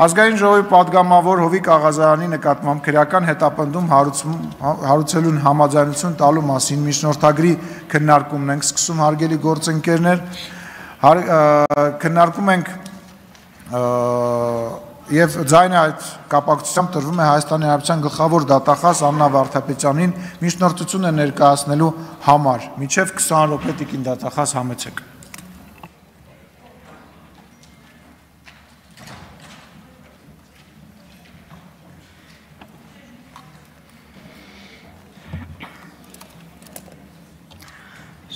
Ազգային ժողովի պատգամավոր Հովիկ Աղազարյանի նկատմամբ քրեական հետապնդում հարուցելուն համաձայնություն տալու մասին միջնորդագրի քննարկումն ենք սկսում, հարգելի գործընկերներ, քննարկում ենք եւ ձայնը այդ կապակցությամբ տրվում է Հայաստանի Հանրապետության գլխավոր դատախազ Աննա Վարդապետյանին միջնորդությունը ներկայացնելու համար։ Մինչև 20 րոպե տիկին դատախազ համեցեք։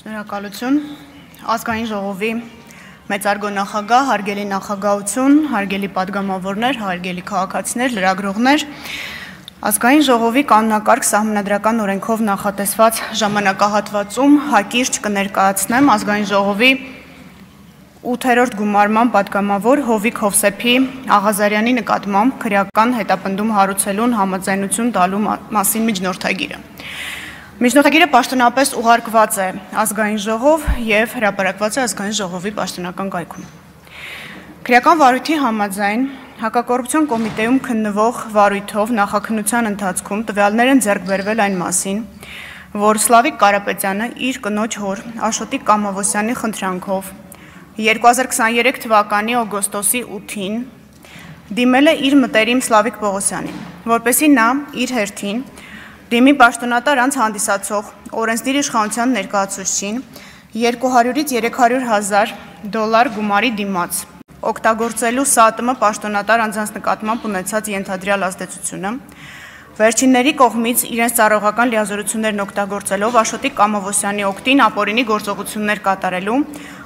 Շնորհակալություն, Ազգային ժողովի մեծարգո նախագահ, հարգելի նախագահություն, հարգելի պատգամավորներ, հարգելի քաղաքացիներ, լրագրողներ, Ազգային ժողովի կանոնակարգ սահմանադրական օրենքով նախատեսված ժամանակահատվածում հակիրճ կներկայացնեմ Ազգային ժողովի 8-րդ գումարման պատգամավոր Հովիկ Հովսեփի Աղազարյանի նկատմամբ քրեական հետապնդում հարուցելուն համաձայնություն տալու մասին միջնորդագիրը։ Միջնորդագիրը պաշտոնապես ուղարկված է Ազգային ժողով եւ հրապարակված է Ազգային ժողովի պաշտոնական կայքում։ Քրեական վարույթի համաձայն Հակակոռուպցիոն կոմիտեում քննվող վարույթով նախաքննության ընթացքում տվյալներ են ձեռք բերվել այն մասին, որ Սլավիկ Կարապետյանը իր կնոջ հոր Աշոտիկ Կամավոսյանի խնդրանքով 2023 թվականի օգոստոսի 8-ին դիմել է իր մտերիմ Սլավիկ Պողոսյանին, որպեսզի նա իր հերթին դիմի պաշտոնատար անձ հանդիսացող օրենսդիր իշխանության ներկայացուցչին 200-ից 300,000 դոլար գումարի դիմաց, օգտագործելու ՍԱՏՄ պաշտոնատար անձանց նկատմամբ ունեցած ենթադրյալ ազդեցությունը, վերջինների կողմից իրենց ծառայողական լիազորություններն օգտագործելով Աշոտիկ Կամավոսյանի օգտին ապօրինի գործողություններ կատարելու,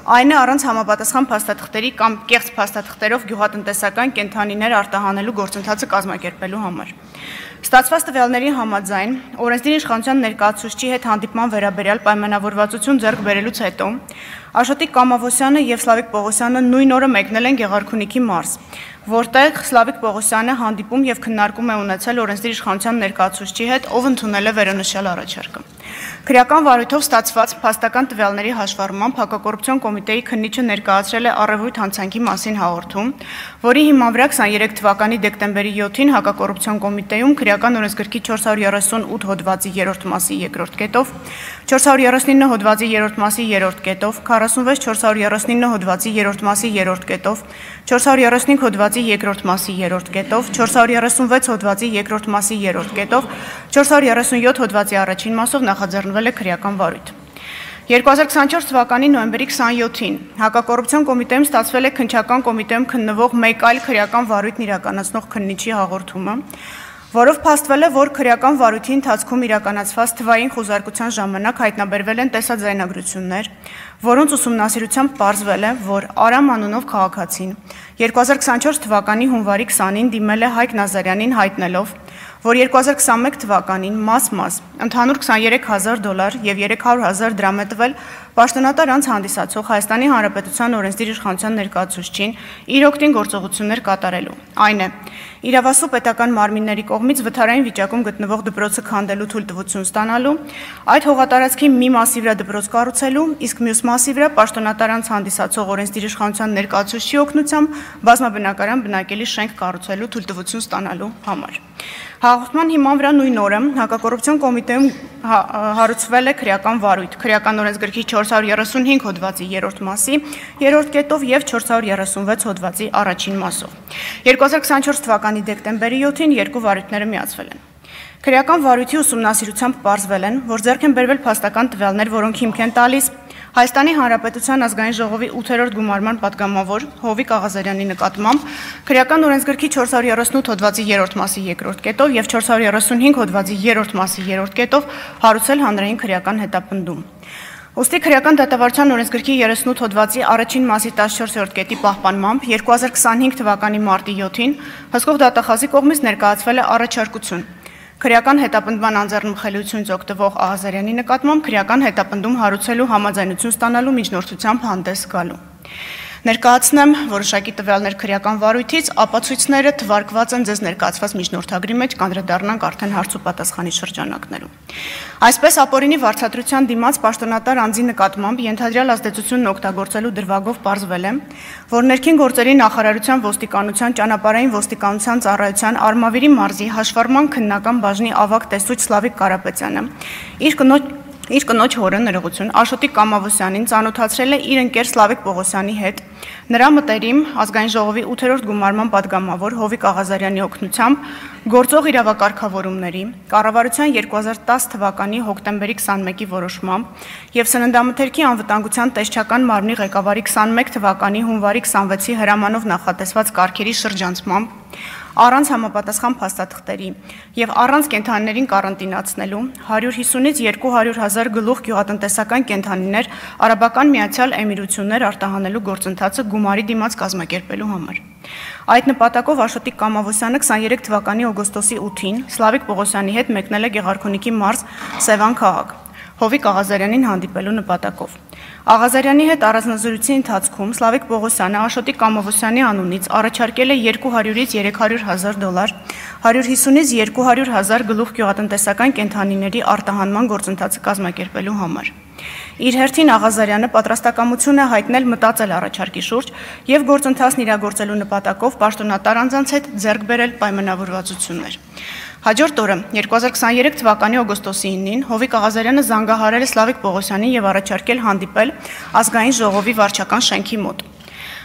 այն է առանց համապատասխան փաստաթղթերի կամ կեղծ փաստաթղթերով գյուղատնտեսական կենդանիներ արտահանելու գործընթացը կազմակերպելու համար։ Ստացված տվյալների համաձայն օրենսդիր իշխանության ներկայացուցչի հետ հանդիպման վերաբերյալ պայմանավորվածություն ձեռք բերելուց հետո Աշոտիկ Կամավոսյանը եւ Սլավիկ Պողոսյանը նույն օրը մեկնել են Գեղարքունիքի մարզ, որտեղ Սլավիկ Պողոսյանը հանդիպում եւ քննարկում է ունեցել օրենսդիր իշխանության ներկայացուցչի հետ, ով ընդունել է վերոնշյալ առաջարկը։ Քրեական վարույթով ստացված փաստական տվյալների հաշվառմամբ Հակակոռուպցիոն կոմիտեի քննիչը ներկայացրել է առևույթ հանցանքի մասին հաղորդում, որի հիման վրա 23 թվականի դեկտեմբերի 7-ին Հակակոռուպցիոն կոմիտեում քրեական օրենսգրքի 438 հոդվածի 3-րդ մասի 2-րդ կետով, 439 հոդվածի 3-րդ մասի 3-րդ կետով, 46 439 հոդվածի 3-րդ մասի 3-րդ կետով, 435 հոդվածի 2-րդ մասի 3-րդ կետով, 436 հոդվածի 2-րդ մասի 3-րդ կետով, 437 հոդվածի առաջին մասով նախաձեռնվել է քրեական վարույթ։ 2024 թվականի նոյեմբերի 27-ին Հակակոռուպցիոն կոմիտեում ստացվել է քննչական կոմիտեում քննվող մեկ այլ քրեական վարույթն իրականացնող քննիչի հաղորդումը, որով փաստվել է, որ քրեական վարույթի ընթացքում իրականացված թվային խուզարկության ժամանակ հայտնաբերվել են տեսաձայնագրություններ, որոնց ուսումնասիրությամբ պարզվել է, որ Արամ անունով քաղաքացին 2024 թվականի հունվարի 20-ին դիմել է Հայկ Նազարյանին հայտնելով, որ 2021 թվականին մաս ընդհանուր 23,000 դոլար եւ 300,000 դրամ է տվել պաշտոնատար անձ հանդիսացող Հայաստանի Հանրապետության օրենսդիր իշխանության ներկայացուցչին իր օգտին գործողություններ կատարելու։ Այն է, իրավասու պետական մարմինների կողմից վթարային վիճակում գտնվող դպրոցը քանդելու թույլտվություն ստանալու, այդ հողատարածքի մի մասի վրա դպրոց կառուցելու, իսկ մյուս մասի վրա պաշտոնատար անձ հանդիսացող օրենսդիր իշխանության ներկայացուցչի օգնությամբ բազմաբնակարան բնակելի շենք կառուցելու թույլտվություն ստանալու համար։ Հաղորդման հիման վրա նույն օրը Հակակոռուպցիոն կոմիտեում հարուցվել է քրեական վարույթ, քրեական օրենսգրքի 435 հոդվածի 3-րդ մասի 3-րդ կետով եւ 436 հոդվածի առաջին մասով։ 2024 թվականի դեկտեմբերի 7-ին երկու վարույթները միացվել են։ Քրեական վարույթի ուսումնասիրությամբ պարզվել են, որ ձեռք են բերվել փաստական տվյալներ, որոնք հիմք են տալիս Հայաստանի Հանրապետության Ազգային ժողովի 8-րդ գումարման պատգամավոր Հովիկ Աղազարյանի նկատմամբ քրեական օրենսգրքի 438 հոդվածի 3-րդ մասի 2-րդ կետով եւ 435 հոդվածի 3-րդ մասի 3-րդ կետով հարուցել հանրային քրեական հետապնդում։ Ոստի քրեական դատավարության օրենսգրքի 38 հոդվածի առաջին մասի 14-րդ կետի պահպանմամբ 2025 թվականի մարտի 7-ին հսկող դատախազի կողմից ներկայացվել է առաջարկություն քրեական հետապնդման անձեռնմխելիությունից օգտվող Աղազարյանի նկատմամբ քրեական հետապնդում հարուցելու համաձայնություն ստանալու միջնորդությամբ հանդես գալու։ Ներկայացնեմ որոշակի տվյալներ քրեական վարույթից, ապացույցները թվարկված են ձեզ ներկայացված միջնորդագրի մեջ, կանդրադառնանք արդեն հարց ու պատասխանի շրջանակներում։ Այսպես ապօրինի վարձատրության դիմաց պաշտոնատար անձի նկատմամբ ենթադրյալ ազդեցությունն օգտագործելու դրվագով պարզվել է, որ ներքին գործերի նախարարության ոստիկանության, ճանապարհային ոստիկանության ծառայության Արմավիրի մարզի հաշվառման քննական բաժնի ավագ տեսուչ Սլավիկ Կարապետյանը իր կնոջ հորը ներողություն Աշոտիկ Կամավոսյանին ծանոթացրել է իր ընկեր Սլավիկ Պողոսյանի հետ, նրա մտերիմ ազգային ժողովի 8-րդ գումարման падգամավոր Հովիկ Աղազարյանի օգնությամբ գործող իրավակարգավորումների, կառավարության 2010 թվականի հոկտեմբերի 21-ի որոշմամբ եւ սննդամթերքի անվտանգության տեսչական մարմնի ղեկավարի 21 թվականի հունվարի 26-ի հրամանով նախատեսված կարգերի շրջանցմամբ առանց համապատասխան փաստաթղթերի եւ առանց կենթանիներին կարանտինացնելու 150-ից 200,000 գլուխ գյուղատնտեսական կենթանիներ Արաբական Միացյալ Էմիրություններ արտահանելու գործընթացը գումարի դիմաց կազմակերպելու համար։ Այդ նպատակով Աշոտիկ Կամավոսյանը 23 թվականի օգոստոսի 8-ին Սլավիկ Պողոսյանի հետ մեկնել է Գեղարքունիքի մարզ Սևան քաղաք, Հովիկ Աղազարյանին հանդիպելու նպատակով։ Աղազարյանի հետ առանձնազրույցի ընթացքում Սլավիկ Պողոսյանը Աշոտիկ Կամավոսյանի անունից առաջարկել է $200-ից $300,000, 150-ից 200,000 գլուխ գյուղատնտեսական կենթանիների արտահանման գործընթացը կազմակերպելու համար։ Իր հերթին Աղազարյանը պատրաստակամություն է հայտնել մտածել առաջարկի շուրջ եւ գործընթացն իրագործելու նպատակով պաշտոնատար անձանց հետ ձեռք բերել պայմանավորվածություններ։ Հաջորդ օրը 2023 թվականի օգոստոսի 9-ին Հովիկ Աղազարյանը զանգահարել է Սլավիկ Պողոսյանին եւ առաջարկել հանդիպել ազգային ժողովի վարչական շենքի մոտ։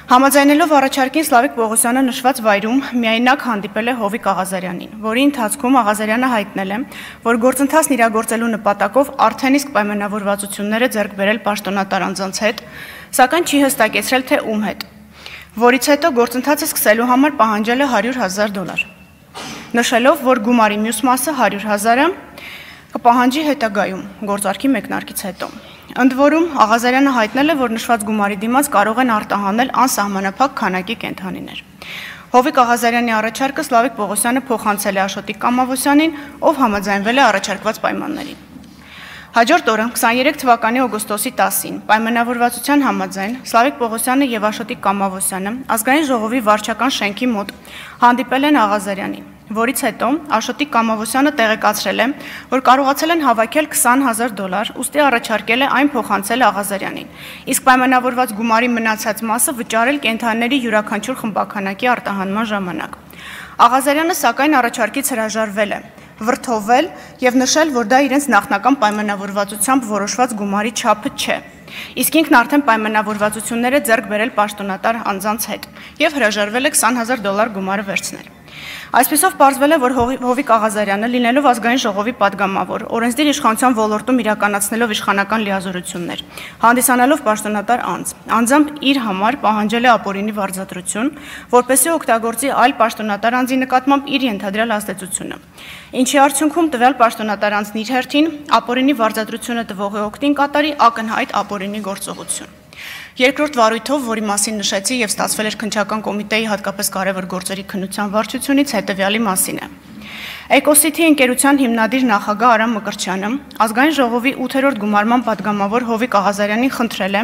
Համաձայնելով առաջարկին Սլավիկ Պողոսյանը նշված վայրում միայնակ հանդիպել է Հովիկ Աղազարյանին, որի ընթացքում Աղազարյանը հայտնել է, որ գործընթացն իրագործելու նպատակով արդեն իսկ պայմանավորվածությունները ձեռք բերել պաշտոնատար անձանց հետ, սակայն չի հստակեցրել թե ում հետ, որից հետո գործընթացը սկսելու համար պահանջել է $100,000, նշելով, որ գումարի մյուս մասը 100,000-ը կպահանջի հետագայում գործարքի մեկնարկից հետո։ Ընդ որում Աղազարյանը հայտնել է, որ նշված գումարի դիմաց կարող են արտահանել անսահմանափակ քանակի կենթանիներ։ Հովիկ Աղազարյանի առաջարկը Սլավիկ Պողոսյանը փոխանցել է Աշոտիկ Կամավոսյանին, ով համաձայնվել է առաջարկված պայմաններին։ Հաջորդ օրը 23 թվականի օգոստոսի 10-ին պայմանավորվածության համաձայն Սլավիկ Պողոսյանը եւ Աշոտիկ Կամավոսյանը ազգային ժողովի վարչական շենքի մոտ հանդիպել են Աղազարյանին, որից հետո Աշոտիկ Կամավոսյանը տեղեկացրել է, որ կարողացել են հավաքել $20,000, ուստի առաջարկել է այն փոխանցել Աղազարյանին, իսկ պայմանավորված գումարի մնացած մասը վճարել կենթանիների յուրաքանչյուր խմբականակի արտահանման ժամանակ։ Աղազարյանը սակայն առաջարկից հրաժարվել է, վրդովել եւ նշել, որ դա իրենց նախնական պայմանավորվածությամբ որոշված գումարի չափը չէ, իսկ ինքն արդեն պայմանավորվածությունները ձեռք բերել պաշտոնատար անձանց հետ եւ հրաժարվել է $20,000 գումարը վերցնել։ Այսպիսով պարզվել է, որ Հովիկ Աղազարյանը, լինելով ազգային ժողովի падգամավոր, օրենսդիր իշխանության ոլորտում իրականացնելով իշխանական լիազորություններ, հանդիսանալով պաշտոնատար անձ, անձամբ իր համար պահանջել է ապօրինի վարձատրություն, որպեսզի օգտագործի այլ պաշտոնատար անձի նկատմամբ իր ենթադրյալ ազդեցությունը, ինչի արդյունքում տվյալ պաշտոնատար անձն իր հերթին ապօրինի վարձատրությունը տվողի օգտին կատարի ակնհայտ ապօրինի գործողություն։ Երկրորդ վարույթով, որի մասին նշեցի եւ ստացվել էր քննչական կոմիտեի հատկապես կարևոր գործերի քննության վարչությունից հետեւյալի մասին է։ Էկոսիթի ընկերության հիմնադիր նախագահ Արամ Մկրտչյանը ազգային ժողովի 8-րդ գումարման падգամավոր Հովիկ Աղազարյանին խնդրել է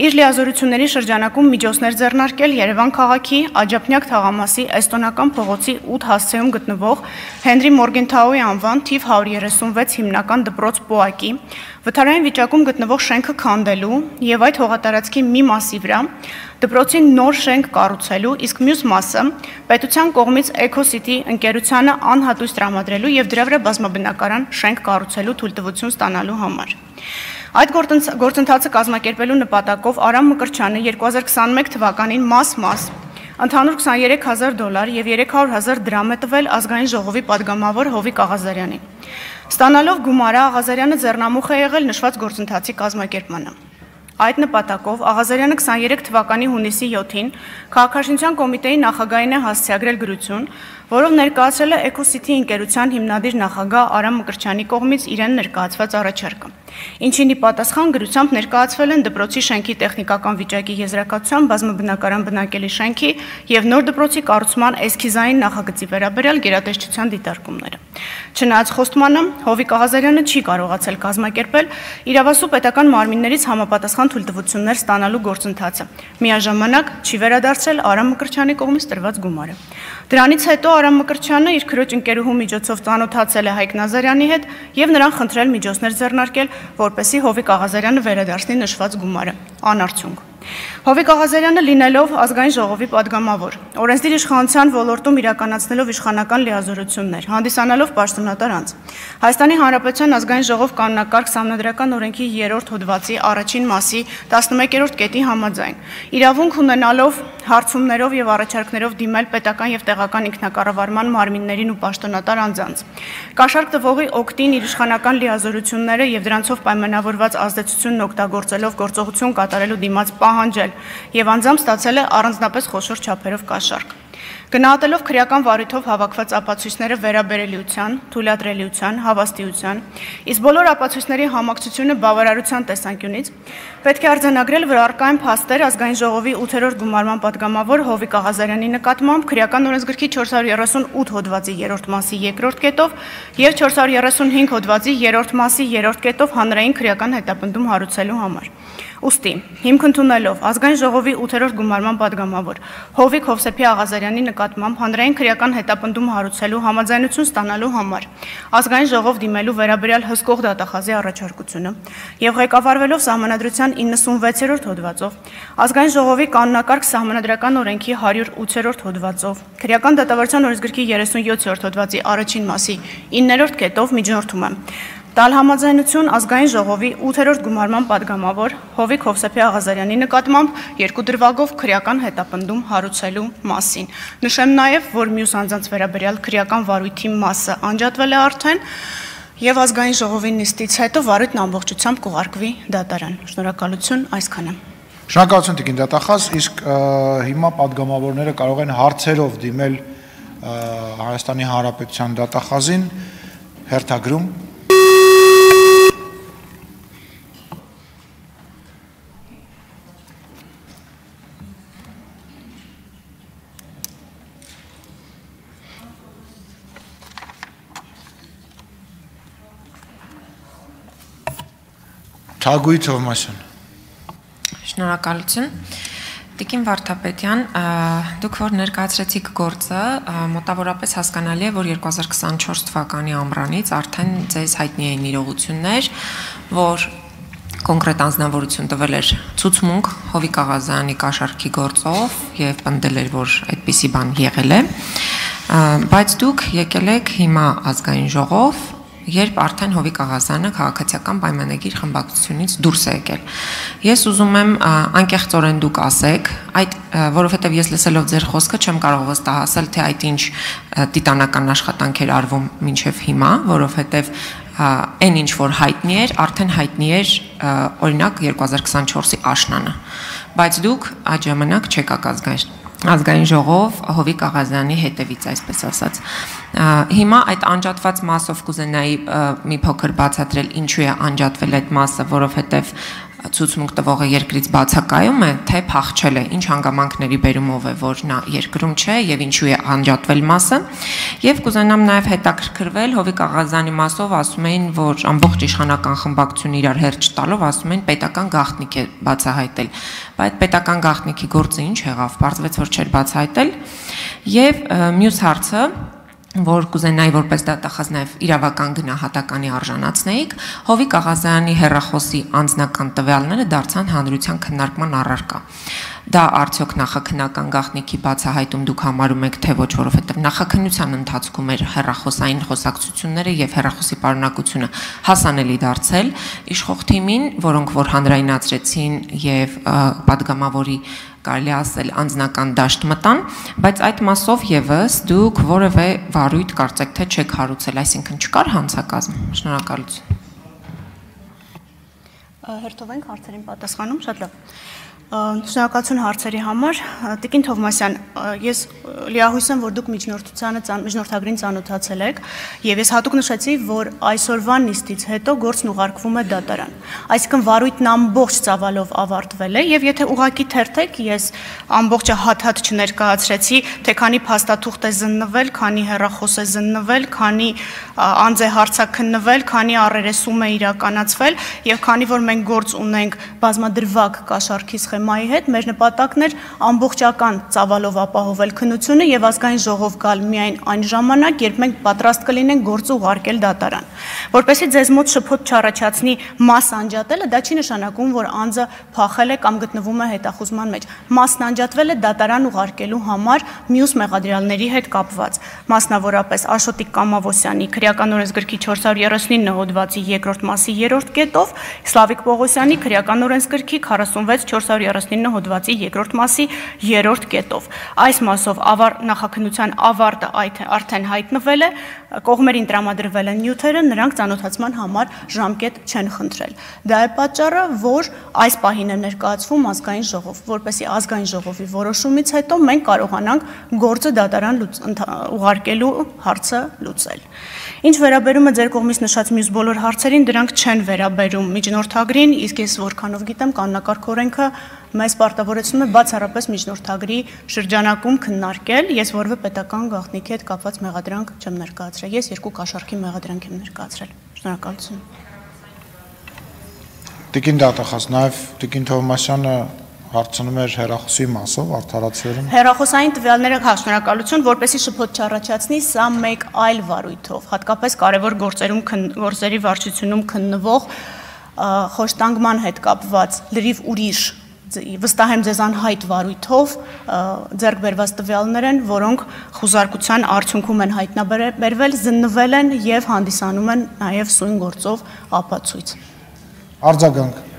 իր լիազորությունների շրջանակում միջոցներ ձեռնարկել Երևան քաղաքի Աջափնյակ թաղամասի Էստոնական փողոցի 8 հասցեում գտնվող Հենրի Մորգենթաուի անվան թիվ 136 հիմնական դպրոց ՊՕԱԿ-ի վթարային վիճակում գտնվող շենքը քանդելու եւ այդ հողատարածքի մի մասի վրա դպրոցի նոր շենք կառուցելու, իսկ մյուս մասը պետության կողմից Էկոսիթի ընկերությանը անհատույց տրամադրելու եւ դրա վրա բազմաբնակարան շենք կառուցելու թույլտվություն ստանալու համար։ Այդ գործընթացը կազմակերպելու նպատակով Արամ Մկրտչյանը 2021 թվականին մաս ընդհանուր $23,000 եւ $300,000 դրամ է տվել ազգային ժողովի падգամավոր Հովիկ Աղազարյանին։ Ստանալով գումարը Աղազարյանը ձեռնամուխ է եղել նշված գործընթացի կազմակերպմանը։ Այդ նպատակով Աղազարյանը 23 թվականի հունիսի 7-ին Քաղաքաշինության կոմիտեի նախագահին է հասցեագրել գրություն, որով ներկայացրել է Էկոսիթի ընկերության հիմնադիր նախագահ Արամ Մկրտչյանի կողմից իրեն ներկայացված առաջարկը, ինչին ի պատասխան գրությամբ ներկայացվել են դպրոցի շենքի տեխնիկական վիճակի եզրակացության բազմաբնակարան բնակելի շենքի եւ նոր դպրոցի կառուցման էսքիզային նախագծի վերաբերյալ գերատեսչության դիտարկումները։ Չնայած խոստմանը, Հովիկ Աղազարյանը չի կարողացել կազմակերպել իրավասու պետական մարմիններից համապատասխան թույլտվություններ ստանալու գործընթացը։ Միաժամանակ չի վերադարձել Արամ Մկրտչյանի կողմից տրված գումարը։ Դրանից հետո Արամ Մկրտչյանը իր քրոջ ընկերուհու միջոցով ծանոթացել է Հայկ Նազարյանի հետ եւ նրան խնդրել միջոցներ ձեռնարկել, որպեսզի Հովիկ Աղազարյանը վերադարձնի նշված գումարը։ Անարդյունք։ Հովիկ Աղազարյանը լինելով ազգային ժողովի падգամավոր, օրենսդիր իշխանության ոլորտում իրականացնելով իշխանական լիազորություններ, հանդիսանալով պաշտոնատար անձ, Հայաստանի Հանրապետության ազգային ժողով կանոնակարգ սահմանադրական օրենքի 3-րդ հոդվածի առաջին մասի 11-րդ կետի համաձայն, իրավունք ունենալով հարցումներով եւ առաջարկներով դիմել պետական եւ տեղական ինքնակառավարման մարմիններին ու պաշտոնատար անձանց, կաշառք տվողի օգտին իր իշխանական լիազորությունները եւ դրանցով պայմանավորված ազդեցությունն օգտագործելով գործողություն կատարելու դիմաց պահանջել եւ անձամբ ստացել է առանձնապես խոշոր չափերով կաշառք։ Գնահատելով քրեական վարույթով հավաքված ապացույցները վերաբերելիության, թույլատրելիության, հավաստիության, իսկ բոլոր ապացույցների համակցությունը բավարարության տեսանկյունից, պետք է արձանագրել, որ առկա են փաստեր ազգային ժողովի 8-րդ գումարման падգամավոր Հովիկ Աղազարյանի նկատմամբ քրեական օրենսգրքի 438 հոդվածի 3-րդ մասի 2-րդ կետով եւ 435 հոդվածի 3-րդ մասի 3-րդ կետով հանրային քրեական հետապնդում հարուցելու համար։ Ուստի, հիմք ընդունելով ազգային ժողովի 8-րդ գումարման падգամավոր Հովիկ Հովսեփի Աղազարյանի նկատմամբ հանրային քրեական հետապնդում հարուցելու համաձայնություն ստանալու համար ազգային ժողով դիմելու վերաբերյալ հսկող դատախազի առաջարկությունը եւ ղեկավարվելով սահմանադրության 96-րդ հոդվածով ազգային ժողովի կանոնակարգ սահմանադրական օրենքի 108-րդ հոդվածով քրեական դատավարության օրենսգրքի 37-րդ հոդվածի առաջին մասի 9-րդ կետով միջնորդում եմ տալ համաձայնություն ազգային ժողովի 8-րդ գումարման падգամավոր Հովիկ Հովսեփի Աղազարյանի նկատմամբ երկու դրվագով քրեական հետապնդում հարուցելու մասին։ Նշեմ նաև, որ մյուս անձանց վերաբերյալ քրեական վարույթի մասը անջատվել է արդեն եւ ազգային ժողովի նիստից հետո վարույթն ամբողջությամբ կուղարկվի դատարան։ Շնորհակալություն, այսքանը։ Շնորհակալություն Տիկին դատախազ, իսկ հիմա падգամավորները կարող են հարցերով դիմել Հայաստանի Հանրապետության դատախազին հերթագրում Թագուհի Թովմասյան։ Շնորհակալություն։ Տիկին Վարդապետյան, դուք որ ներկայացրեցիք գործը, մոտավորապես հասկանալի է, որ 2024 թվականի ամռանից արդեն ձեզ հայտնի էին իրողություններ, որ կոնկրետ անձնավորություն տվել էր ցուցմունք Հովիկ Աղազարյանի կաշառքի գործով եւ պնդել էր, որ այդպիսի բան եղել է, բայց դուք եկել եք հիմա ազգային ժողով երբ արդեն Հովիկ Աղազարյանը քաղաքացիական պայմանագիր խմբակցությունից դուրս է եկել։ Ես ուզում եմ անկեղծորեն դուք ասեք, որովհետև ես լսելով ձեր խոսքը չեմ կարող վստահել, թե այդ ինչ տիտանական աշխատանք էր արվում մինչև հիմա, որովհետև այն ինչ որ հայտնի էր, արդեն հայտնի էր օրինակ 2024-ի աշնանը, բայց դուք այդ ժամանակ չեկաք ազգային ժողով Հովիկ Աղազարյանի հետևից, այսպես ասած։ Հիմա այդ անջատված մասով կուզենայի մի փոքր բացատրել ինչու է անջատվել այդ մասը, որովհետև ցուցմունք տվողը երկրից բացակայում է, թե փախչել է, ինչ հանգամանքների բերումով է, որ նա երկրում չէ եւ ինչու է անջատվել մասը։ Եվ կուզենամ նաեւ հետաքրքրվել Հովիկ Աղազարյանի մասով, ասում էին, որ ամբողջ իշխանական խմբակցությունը իրար հերթ չտալով, ասում են պետական գաղտնիք է բացահայտել։ Բայց պետական գաղտնիքի գործը ինչ եղավ, պարզվեց, որ չէր բացահայտել։ Եվ մյուս հարցը որ կուզենայի որպես դատախազ նաև իրավական գնահատականի արժանացնեիք, Հովիկ Աղազարյանի հեռախոսի անձնական տվյալները դարձան հանրության քննարկման առարկա։ Դա արդյոք նախաքննական գաղտնիքի բացահայտում դուք համարում եք, թե ոչ, որովհետև նախաքննության ընթացքում էր հեռախոսային խոսակցությունները եւ հեռախոսի պարունակությունը հասանելի դարձել իշխող թիմին, որոնք որ հանրայնացրեցին եւ падգամավորի կարելի ասել անձնական դաշտ մտան, բայց այդ մասով եւս դուք որևէ վարույթ կարծեք թե չեք հարուցել, այսինքն չկար հանցակազմ։ Շնորհակալություն։ Հերթով ենք հարցերին պատասխանում, շատ լավ։ Շնորհակալություն հարցերի համար, Տիկին Թովմասյան, ես լիահույս եմ, որ դուք միջնորդագրին ծանոթացել եք, եւ ես հատուկ նշեցի, որ այսօրվա նիստից հետո գործն ուղարկվում է դատարան։ Այսինքն վարույթն ամբողջ ծավալով ավարտվել է, եւ եթե ուղակի թերթեք, ես ամբողջը հատ-հատ չներկայացրեցի, թե քանի փաստաթուղթ է զննվել, քանի հեռախոս է զննվել, քանի անձ է հարցաքննվել, քանի առերեսում է իրականացվել, եւ քանի որ մենք գործ ունենք բազմադրվակ կաշառքի սխեմայի հետ, մեր նպատակն էր ամբողջական ծավալով ապահովել քննությունը եւ ազգային ժողով գալ միայն այն ժամանակ, երբ մենք պատրաստ կլինենք գործը ուղարկել դատարան։ Որպեսզի ձեզ մոտ շփոթ չառաջացնի մաս անջատելը, դա չի նշանակում, որ անձը փախել է կամ գտնվում է հետախուզման մեջ։ Մասն անջատվել է դատարան ուղարկելու համար մյուս մեղադրյալների հետ կապված, մասնավորապես Աշոտիկ Կամավոսյանի քրեական օրենսգրքի 439 հոդվածի 2-րդ մասի 3-րդ կետով, Սլավիկ Պողոսյանի քրեական օրենսգրքի 46-439 հոդվածի 2-րդ մասի 3-րդ կետով։ Այս մասով նախաքննության ավարտը արդեն հայտնվել է, կողմերին տրամադրվել են նյութերը, նրանք ծանոթացման համար ժամկետ չեն խնդրել։ Դա է պատճառը, որ այս պահին է ներկայացվում ազգային ժողով, որպեսզի ազգային ժողովի որոշումից հետո մենք կարողանանք գործը դատարան ուղարկելու հարցը լուծել։ Ինչ վերաբերում է ձեր կողմից նշած մյուս բոլոր հարցերին, դրանք չեն վերաբերում միջնորդագրին, իսկ ես որքանով գիտեմ, կանոնակարգ օրենքը մեզ պարտավորեցնում է բացառապես միջնորդագրի շրջանակում քննարկել, ես որևէ պետական գաղտնիքի հետ կապված մեղադրանք չեմ ներկայացրել, ես երկու կաշառքի մեղադրանք եմ ներկայացրել։ Շնորհակալություն։ Տիկին դատախազ, նաև Տիկին Թովմասյանը հարցնում էր հեռախոսի մասով, արդարացիորեն։ Հեռախոսային տվյալները, շնորհակալություն, որպեսզի շփոթ չառաջացնի, սա մեկ այլ վարույթով, հատկապես կարևոր գործերի վարչությունում քննվող խոշտանգման հետ կապված լրիվ ուրիշ, վստահ եմ ձեզ անհայտ վարույթով ձեռք բերված տվյալներ են, որոնք խուզարկության արդյունքում են հայտնաբերվել, զննվել են եւ հանդիսանում են նաեւ սույն գործով ապացույց։ Արձագանք։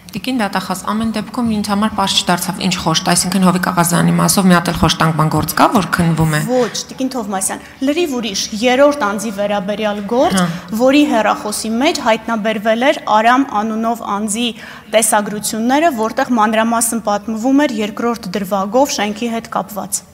Տիկին դատախազ, ամեն դեպքում ինձ համար պարզ չդարձավ ինչ խոշտ, այսինքն Հովիկ Աղազյանի մասով մի հատ էլ խոշտանգման գործ կա, որ քննվում է։ Ոչ, Տիկին Թովմասյան, լրիվ ուրիշ, երրորդ անձի վերաբերյալ գործ, որի հեռախոսի մեջ հայտնաբերվել էր Արամ անունով անձի տեսագրությունները, որտեղ մանրամասն պատմվում էր երկրորդ դրվագով շենքի հետ կապված։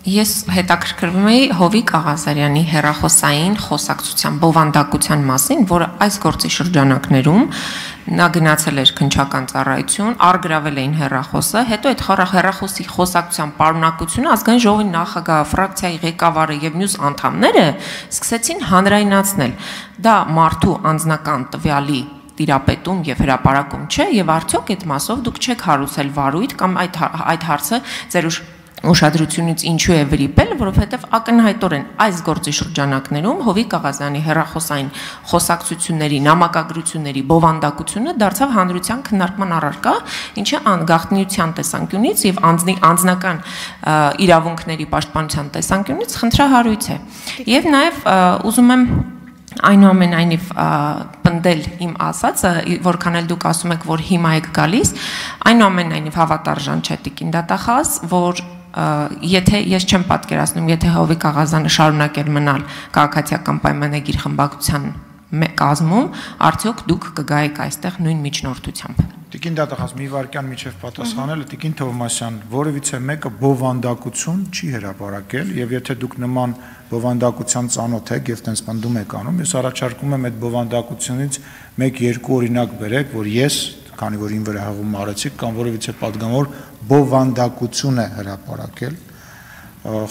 Ես հետաքրքրվում էի Հովիկ Աղազարյանի հեռախոսային խոսակցության բովանդակության մասին, որը այս գործի շրջանակներում նա գնացել էր քննչական ծառայություն, առգրավել էին հեռախոսը, հետո այդ հեռախոսի խոսակցության պարունակությունը ազգային ժողովի նախագահը, ֆրակցիայի ղեկավարը եւ մյուս անդամները սկսեցին հանրայնացնել։ Դա մարդու անձնական տվյալի տիրապետում եւ հրապարակում չէ, եւ արդյոք այդ մասով դուք չեք հարուցել վարույթ կամ այդ հարցը ձեր ուշադրությունից ինչու է վրիպել, որովհետև ակնհայտորեն այս գործի շրջանակներում Հովիկ Աղազյանի հեռախոսային խոսակցությունների, նամակագրությունների բովանդակությունը դարձավ հանրության քննարկման առարկա, ինչը անգաղտնիության տեսանկյունից եւ անձնական իրավունքների պաշտպանության տեսանկյունից խնդրահարույց է։ Եվ նաեւ ուզում եմ այնուամենայնիվ պնդել իմ ասածը, որքան էլ դուք ասում եք, որ հիմա եք գալիս, այնուամենայնիվ հավատարժան չէ Տիկին դատախազ, որ եթե ես չեմ պատկերացնում, եթե Հովիկ Աղազյանը շարունակեր մնալ քաղաքացիական պայմանագիր խմբակցության կազմում, արդյոք դուք կգայեք այստեղ նույն միջնորդությամբ։ Տիկին դատախազ, մի վարքյան միջև պատասխանելը, Տիկին Թովմասյան, որևիցե մեկը բովանդակություն չի հրապարակել, եւ եթե դուք նման բովանդակության ծանոթ եք եւ տենց պնդում եք անում, ես առաջարկում եմ այդ բովանդակությունից 1-2 օրինակ բերեք, որ ես, քանի որ ին վրա հաղում արեցիք, կամ որևիցե պատգամավոր բովանդակություն է հրապարակել,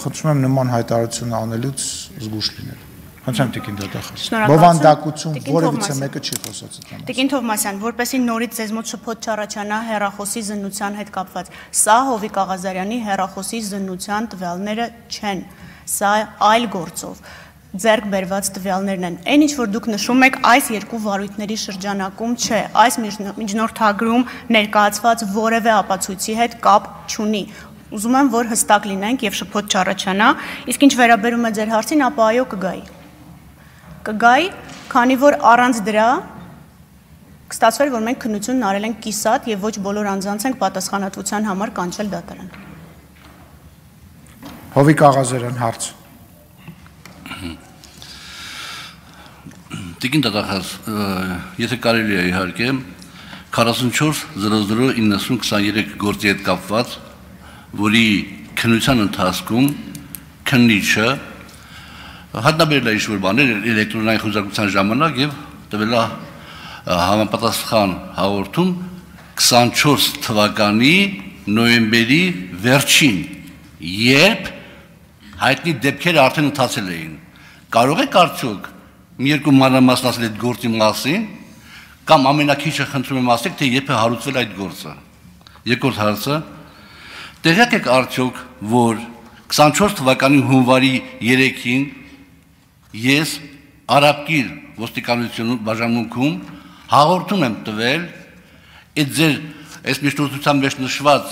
խնդրում եմ նման հայտարարություն անելուց զգուշ լինել։ Խնդրեմ Տիկին դատախազ։ Բովանդակություն որևիցե մեկը չի խոսած այդ մասին։ Տիկին Թովմասյան, որպեսզի նորից ձեզ մոտ շփոթ չառաջանա հեռախոսի զննության հետ կապված, սա Հովիկ Աղազարյանի հեռախոսի զննության տվյալները չեն, սա այլ գործով ձեռք բերված տվյալներն են։ Այն ինչ որ դուք նշում եք, այս երկու վարույթների շրջանակում չէ, այս միջնորդագրում ներկայացված որևէ ապացույցի հետ կապ չունի։ Ուզում եմ, որ հստակ լինենք եւ շփոթ չառաջանա, իսկ ինչ վերաբերում է ձեր հարցին, ապա այո կգայի։ Կգայի, քանի որ առանց դրա կստացվեր, որ մենք քննությունն արել ենք կիսատ եւ ոչ բոլոր անձանց ենք պատասխանատվության համար կանչել դատարան։ Հովիկ Աղազարյան հարց։ Տիկին դատախազ, եթե կարելի է իհարկե 44-00-90-23 գործի հետ կապված, որի քննության ընթացքում քննիչը հայտնաբերել է ինչ-որ բաներ էլեկտրոնային խոզարկության ժամանակ և տվել է համապատասխան հաղորդում 24 թվականի նոյեմբերի վերջին, երբ հայտնի դեպքերը արդեն ընթացել էին։ Կարող եք արդյոք մի երկու մանրամասն այդ գործի մասին, կամ ամենակիչը խնդրում եմ ասեք, թե երբ է հարուցվել այդ գործը։ Երկրորդ հարցը, տեղյակ եք արդյոք, որ 24 թվականի հունվարի 3-ին ես Արաբկիր ոստիկանություն բաժանմունքում հաղորդում եմ տվել այդ ձեր այս միջնորդության մեջ նշված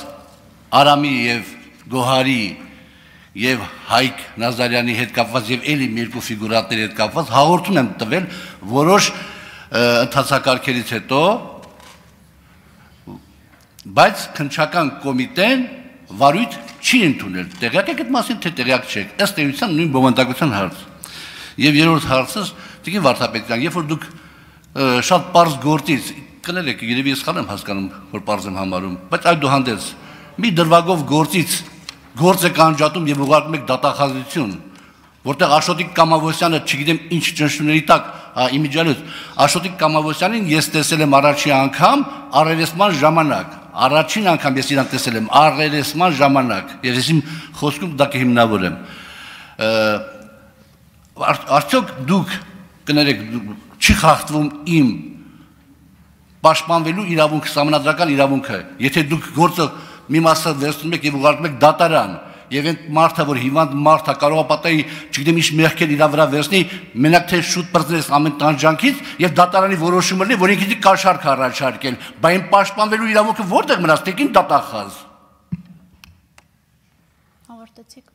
Արամի և Գոհարի և Հայկ Նազարյանի հետ կապված և էլի մի երկու ֆիգուրատների հետ կապված հաղորդում եմ տվել որոշ ընթացակարգերից հետո, բայց քննչական կոմիտեն վարույթ չի ընդունել։ Տեղյակ եք այդ մասին, թե տեղյակ չեք, ըստ էության նույն բովանդակության հարց։ Եվ երրորդ հարցս, Տիկին Վարդապետյան, երբ որ դուք շատ պարզ գործից, կներեք, երևի ես սխալ եմ հասկանում, որ պարզ եմ համարում, բայց այդուհանդերձ մի դրվագով գործից գործ եք անջատում և ուղարկում եք դատախազություն, որտեղ Աշոտիկ Կամավոսյանը, չգիտեմ ինչ ճնշումների տակ, իմիջիալոց, Աշոտիկ Կամավոսյանին ես տեսել եմ առաջին անգամ առերեսման ժամանակ, առաջին անգամ ես իրան տեսել եմ առերեսման ժամանակ, և ես իմ խոսքում դա կհիմնավորեմ։ Արդյոք դուք, կներեք, չի խախտվում իմ պաշտպանվելու իրավունքը, սահմանադրական իրավունքը, եթե դուք գործը մի մասը վերցնում եք և ուղարկում եք դատարան, և այն մարդը, որ հիվանդ մարդ է, կարող է պատահի, չգիտեմ ինչ մեղքեր իր վրա վերցնի, մենակ թե շուտ պրծես ամեն տանջանքից և դատարանի որոշումը լինի, որ ինքնին կաշառք առաջարկել, բայց այն պաշտպանվելու իրավունքը որտեղ մնաց, Տիկին դատախազ։ Ավարտեցիք։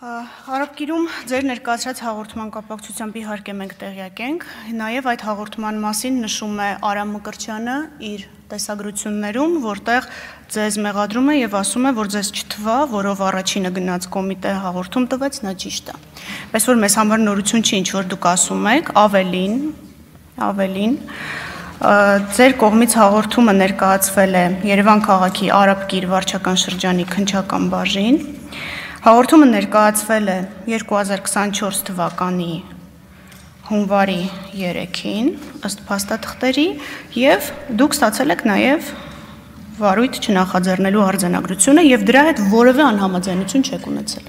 Արաբկիրում ձեր ներկայացրած հաղորդման կապակցությամբ իհարկե մենք տեղյակ ենք, նաև այդ հաղորդման մասին նշում է Արամ Մկրտչյանը իր տեսագրություններում, որտեղ ձեզ մեղադրում է և ասում է, որ ձեզ չթվա, որով առաջինը գնաց կոմիտե հաղորդում տվեց, նա ճիշտ է։ Պես որ մեզ համար նորություն չի, ինչ որ դուք ասում եք, ավելին, ձեր կողմից հաղորդումը ներկայացվել է Երևան քաղաքի Արաբկիր վարչական շրջանի քննչական բաժին, հաղորդումը ներկայացվել է 2024 թվականի հունվարի 3-ին, ըստ փաստաթղթերի, և դուք ստացել եք նաև վարույթ չնախաձեռնելու արձանագրությունը և դրա հետ որևէ անհամաձայնություն չեք ունեցել։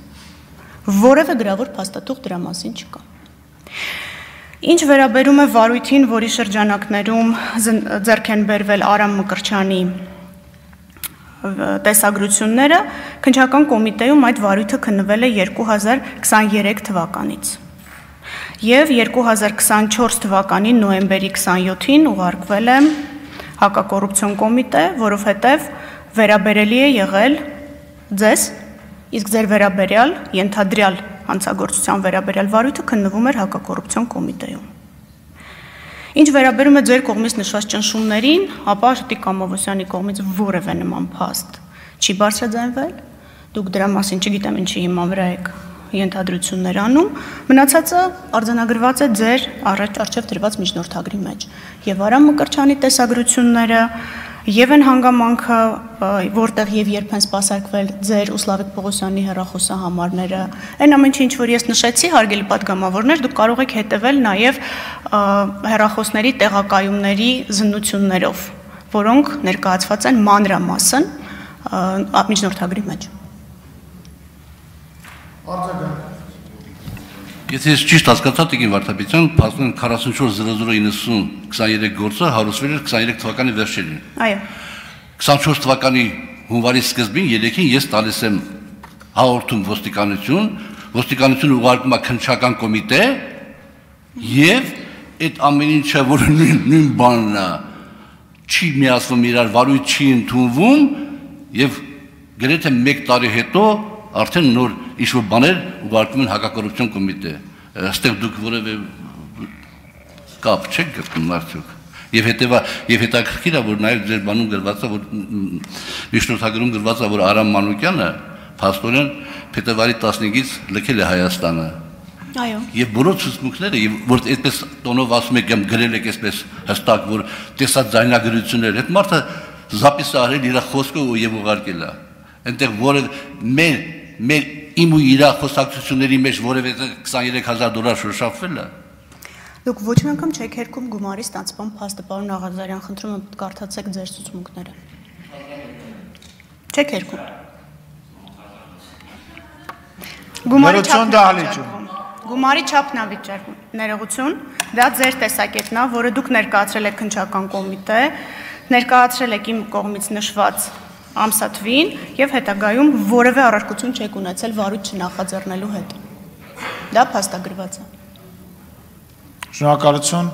Որևէ գրավոր փաստաթուղթ դրա մասին չկա։ Ինչ վերաբերում է վարույթին, որի շրջանակներում ձեռք են բերվել Արամ Մկրտչյանի տեսագրությունները, քննչական կոմիտեում այդ վարույթը քննվել է 2023 թվականից և 2024 թվականի նոյեմբերի 27-ին ուղարկվել է հակակոռուպցիոն կոմիտե, որովհետև վերաբերելի է եղել ձեզ, իսկ ձեր վերաբերյալ, ենթադրյալ հանցագործության վերաբերյալ վարույթը քննվում էր հակակոռուպցիոն կոմիտեում։ Ինչ վերաբերում է ձեր կողմից նշված ճնշումներին, ապա Աշոտիկ Կամավոսյանի կողմից որևէ նման փաստ չի բարձրաձայնվել, դուք դրա մասին չգիտեմ ինչի հիման վրա եք ենթադրություններ անում, մնացածը արձանագրված է ձեր առջև դրված միջնորդագրի մեջ։ Եվ Արամ Մկրտչյանի տեսագրությունները, և այն հանգամանքը, որտեղ և երբ են սպասարկվել ձեր ու Սլավիկ Պողոսյանի հեռախոսահամարները, այն ամեն ինչ, որ ես նշեցի, հարգելի պատգամավորներ, դուք կարող եք հետևել նաև հեռախոսների տեղակայումների զննություններով, որոնք ներկայացված են մանրամասն միջնորդագրի մեջ։ Եթե ես ճիշտ հասկացա, Տիկին Վարդապետյան, փաստորեն 44-00-90-23 գործը հարուցվել էր 23 թվականի վերջերին։ Այո։ 24 թվականի հունվարի սկզբին 3-ին ես տալիս եմ հաղորդում ոստիկանությունը ուղարկում է քննչական կոմիտե և այդ ամեն ինչը, որ նույն բանն է, չի միացվում իրար, վարույթ չի ընդունվում և գրեթե մեկ տարի հետո արդեն նոր ինչ-որ բաներ ուղարկում են հակակոռուպցիոն կոմիտե։ Այստեղ դուք որևէ կապ չեք գտնում արդյոք։ Եվ հետաքրքիր է, որ նաև ձեր բանում գրված է, որ միջնորդագրում գրված է, որ Արամ Մանուկյանը փաստորեն փետրվարի 15-ից լքել է Հայաստանը։ Այո։ Եվ բոլոր ցուցմունքները, որ այդպես տոնով ասում եք կամ գրել եք այսպես հստակ, որ տեսած ձայնագրություններ, այդ մարդը զապիս արել իր խոսքը եւ ուղարկել է։ Այնտեղ որը մեր իմ ու իր խոսակցությունների մեջ որևէ $23,000 շոշափվել է։ Դուք ոչ մի անգամ չեք հերքում գումարի ստացման փաստը, պարոն Աղազարյան, խնդրում եմ կարդացեք ձեր ցուցմունքները։ Չեք հերքում։ Գումարի չափն է վիճարկվում։ Ներողություն, դա ձեր տեսակետն է, որը դուք ներկայացրել եք քննչական կոմիտե, ներկայացրել եք իմ կողմից նշված ամսաթվին եւ հետագայում որևէ առարկություն չեք ունեցել վարույթ չնախաձեռնելու հետ։ Դա փաստագրված է։ Շնորհակալություն։